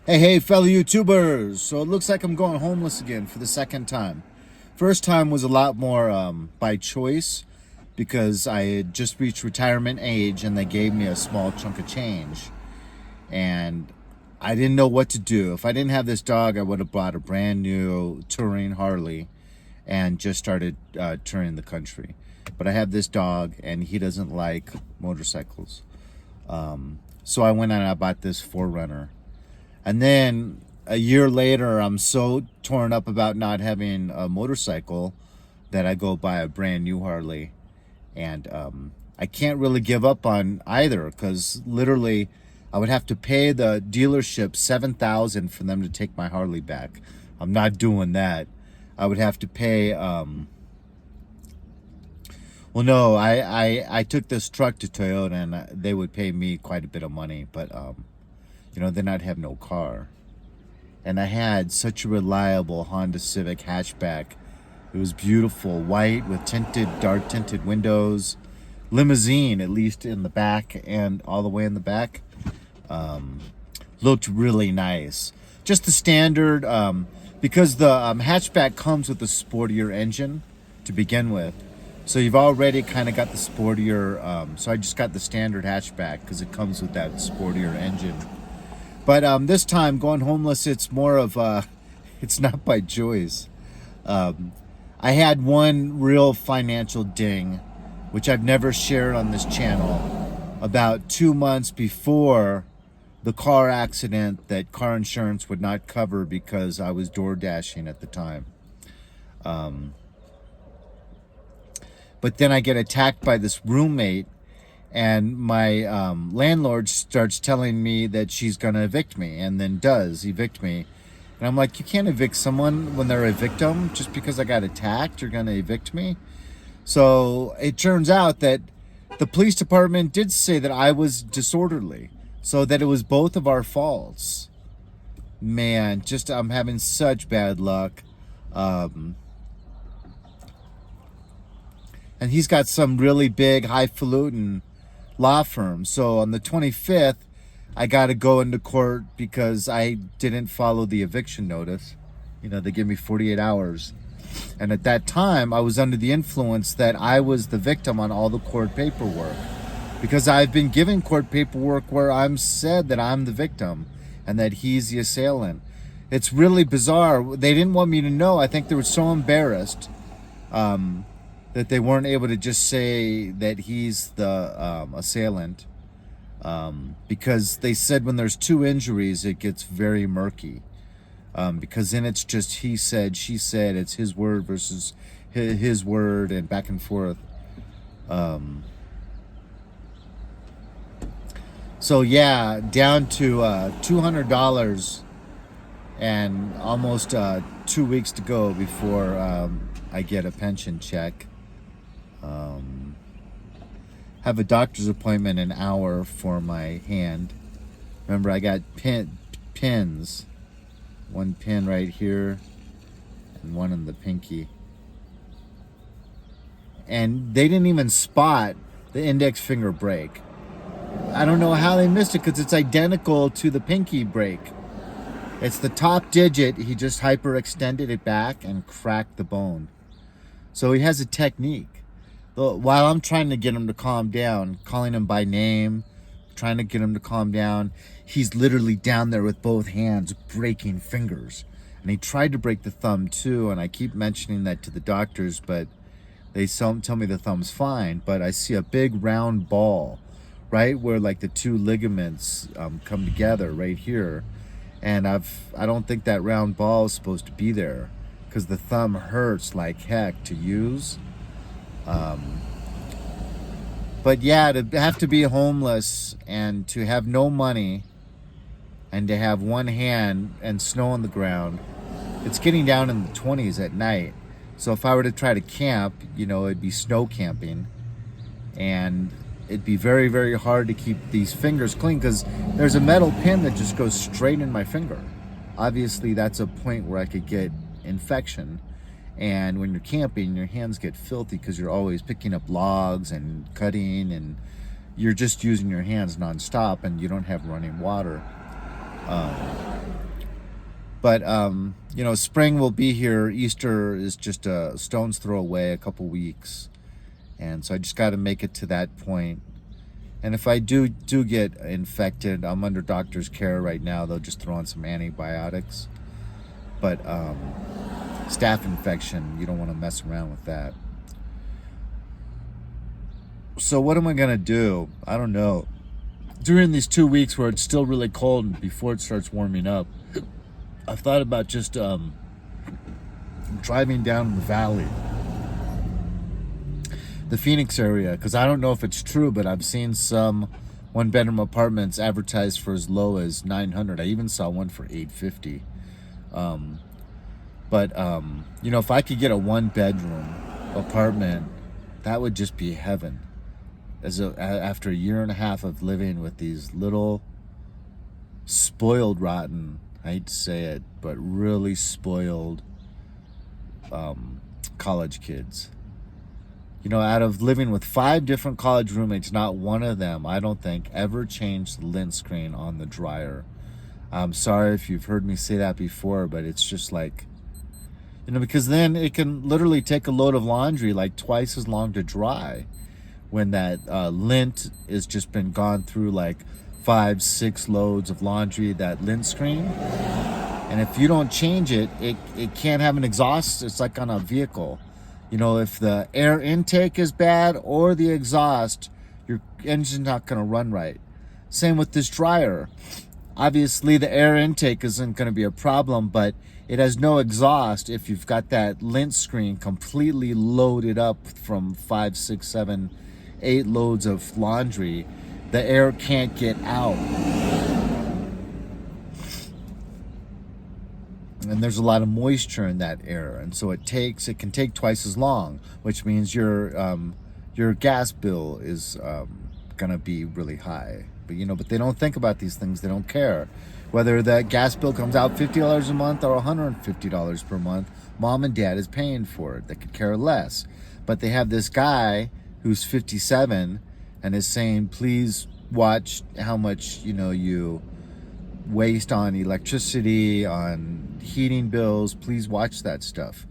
Hey, fellow YouTubers. So it looks like I'm going homeless again for the second time. First time was a lot more by choice because I had just reached retirement age and they gave me a small chunk of change. And I didn't know what to do. If I didn't have this dog, I would have bought a brand new touring Harley and just started touring the country. But I have this dog and he doesn't like motorcycles. So I went and I bought this 4Runner. And then a year later, I'm so torn up about not having a motorcycle that I go buy a brand new Harley. And I can't really give up on either because literally I would have to pay the dealership $7,000 for them to take my Harley back. I'm not doing that. I would have to pay. Well, no, I took this truck to Toyota and they would pay me quite a bit of money, but then I'd have no car. And I had such a reliable Honda Civic hatchback. It was beautiful, white with dark tinted windows, limousine, at least in the back and all the way in the back. Looked really nice. Just the standard, because the hatchback comes with a sportier engine to begin with. So you've already kind of got the sportier, so I just got the standard hatchback because it comes with that sportier engine. But this time, going homeless, it's more of it's not by choice. I had one real financial ding, which I've never shared on this channel, about 2 months before the car accident that car insurance would not cover because I was door dashing at the time. But then I get attacked by this roommate, and my landlord starts telling me that she's going to evict me, and then does evict me. And I'm like, you can't evict someone when they're a victim. Just because I got attacked, you're going to evict me? So it turns out that the police department did say that I was disorderly, so that it was both of our faults. Man, just I'm having such bad luck. And he's got some really big, highfalutin law firm. So on the 25th, I got to go into court because I didn't follow the eviction notice. They give me 48 hours. And at that time, I was under the influence that I was the victim on all the court paperwork. Because I've been given court paperwork where I'm said that I'm the victim and that he's the assailant. It's really bizarre. They didn't want me to know. I think they were so embarrassed that they weren't able to just say that he's the assailant, because they said when there's two injuries, it gets very murky, because then it's just he said, she said, it's his word versus his word and back and forth. So yeah, down to $200 and almost 2 weeks to go before I get a pension check. Have a doctor's appointment in an hour for my hand. Remember, I got pins. One pin right here and one in the pinky. And they didn't even spot the index finger break. I don't know how they missed it because it's identical to the pinky break. It's the top digit. He just hyperextended it back and cracked the bone. So he has a technique. While I'm trying to get him to calm down, calling him by name, trying to get him to calm down, he's literally down there with both hands breaking fingers. And he tried to break the thumb too, and I keep mentioning that to the doctors, but they tell me the thumb's fine. But I see a big round ball right where like the two ligaments come together right here. And I don't think that round ball is supposed to be there because the thumb hurts like heck to use. But yeah, to have to be homeless and to have no money and to have one hand and snow on the ground, it's getting down in the 20s at night. So if I were to try to camp, it'd be snow camping, and it'd be very, very hard to keep these fingers clean because there's a metal pin that just goes straight in my finger. Obviously, that's a point where I could get infection. And when you're camping, your hands get filthy because you're always picking up logs and cutting, and you're just using your hands nonstop, and you don't have running water. But spring will be here. Easter is just a stone's throw away, a couple weeks, and so I just got to make it to that point. And if I do get infected, I'm under doctor's care right now. They'll just throw in some antibiotics. But staph infection, you don't want to mess around with that. So what am I gonna do? I don't know. During these 2 weeks where it's still really cold and before it starts warming up, I've thought about just driving down the valley, the Phoenix area, because I don't know if it's true, but I've seen some one-bedroom apartments advertised for as low as $900. I even saw one for $850. But if I could get a one-bedroom apartment, that would just be heaven. After a year and a half of living with these little spoiled, rotten, I hate to say it, but really spoiled college kids. Out of living with 5 different college roommates, not one of them, I don't think, ever changed the lint screen on the dryer. I'm sorry if you've heard me say that before, but it's just like, because then it can literally take a load of laundry like twice as long to dry when that lint has just been gone through like 5-6 loads of laundry, that lint screen. And if you don't change it, it can't have an exhaust. It's like on a vehicle. If the air intake is bad or the exhaust, your engine's not going to run right. Same with this dryer. Obviously, the air intake isn't going to be a problem, but it has no exhaust if you've got that lint screen completely loaded up from 5, 6, 7, 8 loads of laundry. The air can't get out. And there's a lot of moisture in that air, and so it can take twice as long, which means your gas bill is gonna be really high. But they don't think about these things. They don't care whether that gas bill comes out $50 a month or $150 per month. Mom and dad is paying for it. They could care less. But they have this guy who's 57 and is saying, please watch how much you waste on electricity, on heating bills. Please watch that stuff.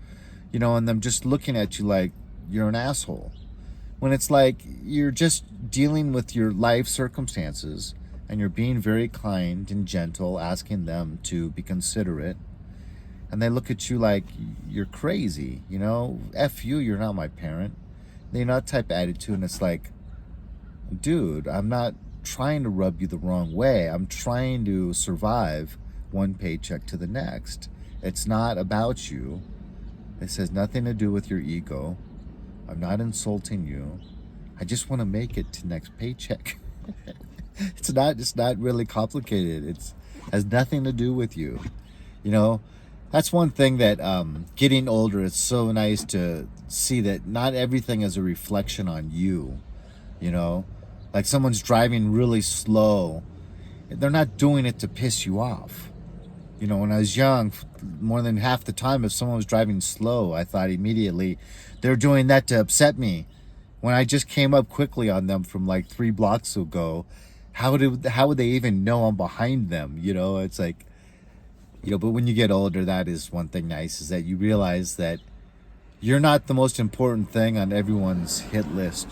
And them just looking at you like you're an asshole. When it's like you're just dealing with your life circumstances and you're being very kind and gentle, asking them to be considerate. And they look at you like you're crazy. F you, you're not my parent. That type of attitude. And it's like, dude, I'm not trying to rub you the wrong way. I'm trying to survive one paycheck to the next. It's not about you. This has nothing to do with your ego. I'm not insulting you. I just want to make it to next paycheck. It's not really complicated. It has nothing to do with you. That's one thing that getting older, it's so nice to see that not everything is a reflection on you. Like someone's driving really slow, they're not doing it to piss you off. When I was young, more than half the time, if someone was driving slow, I thought immediately they're doing that to upset me. When I just came up quickly on them from like 3 blocks ago, how would they even know I'm behind them? It's like, but when you get older, that is one thing nice, is that you realize that you're not the most important thing on everyone's hit list.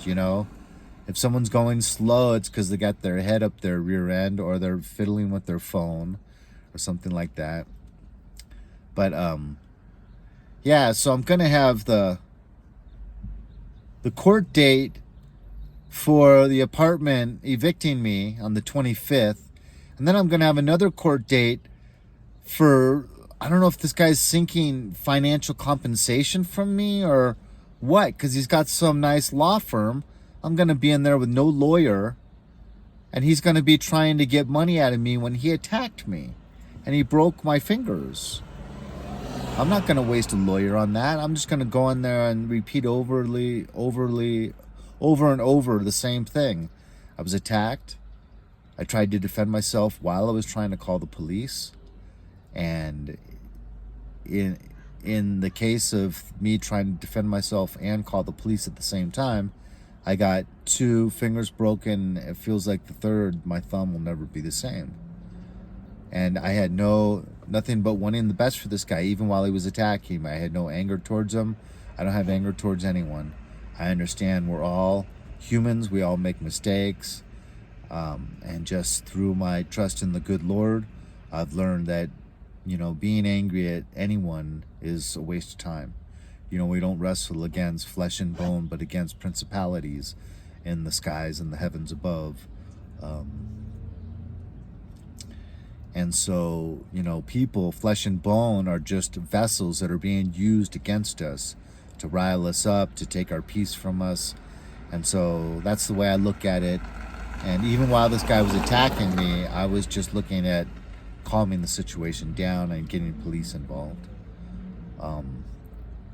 If someone's going slow, it's because they got their head up their rear end or they're fiddling with their phone or something like that. But so I'm gonna have the court date for the apartment evicting me on the 25th, and then I'm gonna have another court date for, I don't know if this guy's seeking financial compensation from me or what, because he's got some nice law firm. I'm going to be in there with no lawyer, and he's going to be trying to get money out of me when he attacked me and he broke my fingers. I'm not going to waste a lawyer on that. I'm just going to go in there and repeat over and over the same thing. I was attacked. I tried to defend myself while I was trying to call the police. And in the case of me trying to defend myself and call the police at the same time, I got 2 fingers broken. It feels like the third, my thumb will never be the same. And I had no nothing but wanting the best for this guy, even while he was attacking me. I had no anger towards him. I don't have anger towards anyone. I understand we're all humans. We all make mistakes. And just through my trust in the good Lord, I've learned that, being angry at anyone is a waste of time. We don't wrestle against flesh and bone, but against principalities in the skies and the heavens above. And so, people, flesh and bone, are just vessels that are being used against us to rile us up, to take our peace from us. And so that's the way I look at it. And even while this guy was attacking me, I was just looking at calming the situation down and getting police involved.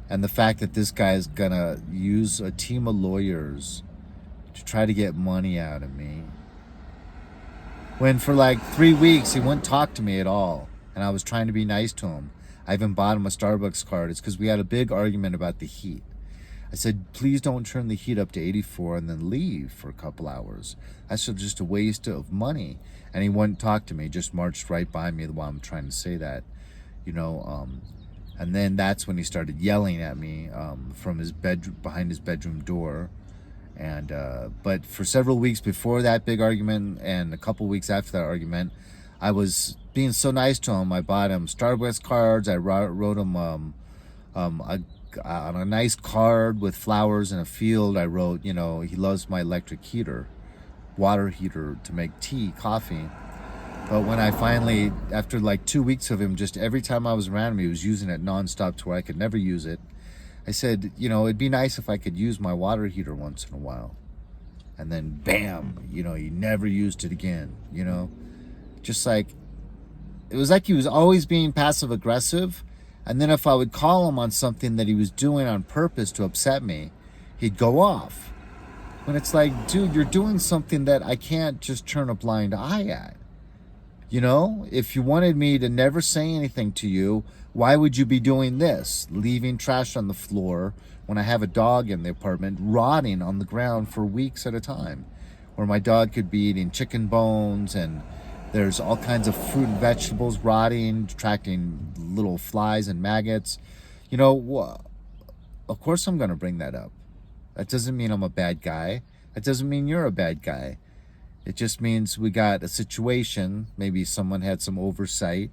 And the fact that this guy is gonna use a team of lawyers to try to get money out of me, when for like 3 weeks he wouldn't talk to me at all, and I was trying to be nice to him. I even bought him a Starbucks card. It's because we had a big argument about the heat. I said, please don't turn the heat up to 84 and then leave for a couple hours. That's just a waste of money. And he wouldn't talk to me, just marched right by me while I'm trying to say that, and then that's when he started yelling at me from his bedroom, behind his bedroom door. And but for several weeks before that big argument and a couple weeks after that argument, I was being so nice to him. I bought him Starbucks cards. I wrote him on a nice card with flowers in a field. I wrote, he loves my electric heater, water heater to make tea, coffee. But when I finally, after like 2 weeks of him, just every time I was around him, he was using it nonstop to where I could never use it. I said, it'd be nice if I could use my water heater once in a while. And then bam, he never used it again, just like, it was like he was always being passive aggressive. And then if I would call him on something that he was doing on purpose to upset me, he'd go off. When it's like, dude, you're doing something that I can't just turn a blind eye at. If you wanted me to never say anything to you, why would you be doing this? Leaving trash on the floor when I have a dog in the apartment, rotting on the ground for weeks at a time, where my dog could be eating chicken bones, and there's all kinds of fruit and vegetables rotting, attracting little flies and maggots. Of course I'm going to bring that up. That doesn't mean I'm a bad guy. That doesn't mean you're a bad guy. It just means we got a situation. Maybe someone had some oversight,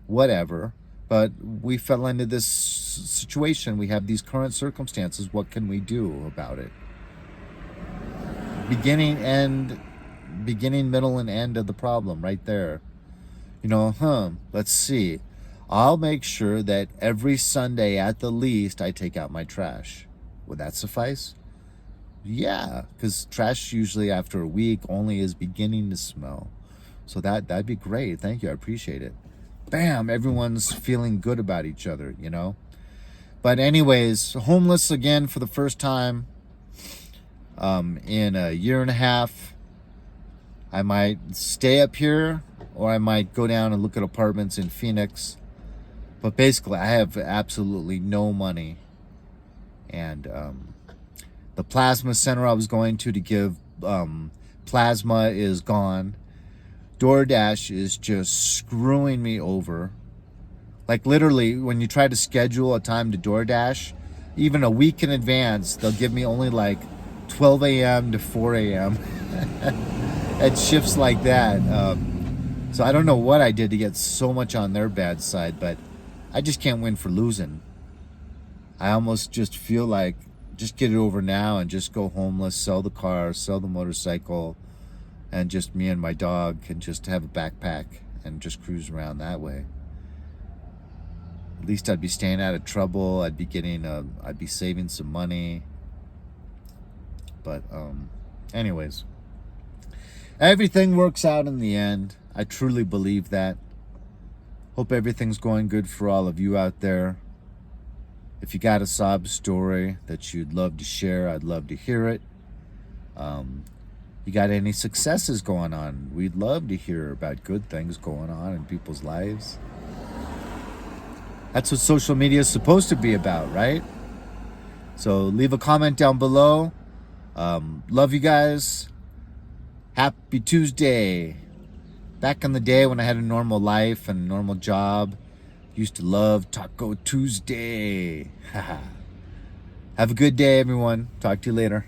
whatever. But we fell into this situation. We have these current circumstances. What can we do about it? Beginning, middle, and end of the problem right there. Let's see. I'll make sure that every Sunday at the least I take out my trash. Would that suffice? Yeah, because trash usually after a week only is beginning to smell. So that'd be great. Thank you. I appreciate it. Bam, everyone's feeling good about each other, But anyways, homeless again for the first time in a year and a half. I might stay up here, or I might go down and look at apartments in Phoenix. But basically, I have absolutely no money. And the plasma center I was going to give plasma is gone. DoorDash is just screwing me over. Like literally, when you try to schedule a time to DoorDash, even a week in advance, they'll give me only like 12 a.m. to 4 a.m. at shifts like that. So I don't know what I did to get so much on their bad side, but I just can't win for losing. I almost just feel like just get it over now and just go homeless, sell the car, sell the motorcycle, and just me and my dog can just have a backpack and just cruise around that way. At least I'd be staying out of trouble. I'd be saving some money. But anyways, everything works out in the end. I truly believe that. Hope everything's going good for all of you out there. If you got a sob story that you'd love to share, I'd love to hear it. You got any successes going on? We'd love to hear about good things going on in people's lives. That's what social media is supposed to be about, right? So leave a comment down below. Love you guys. Happy Tuesday. Back in the day when I had a normal life and a normal job, used to love Taco Tuesday. Have a good day, everyone. Talk to you later.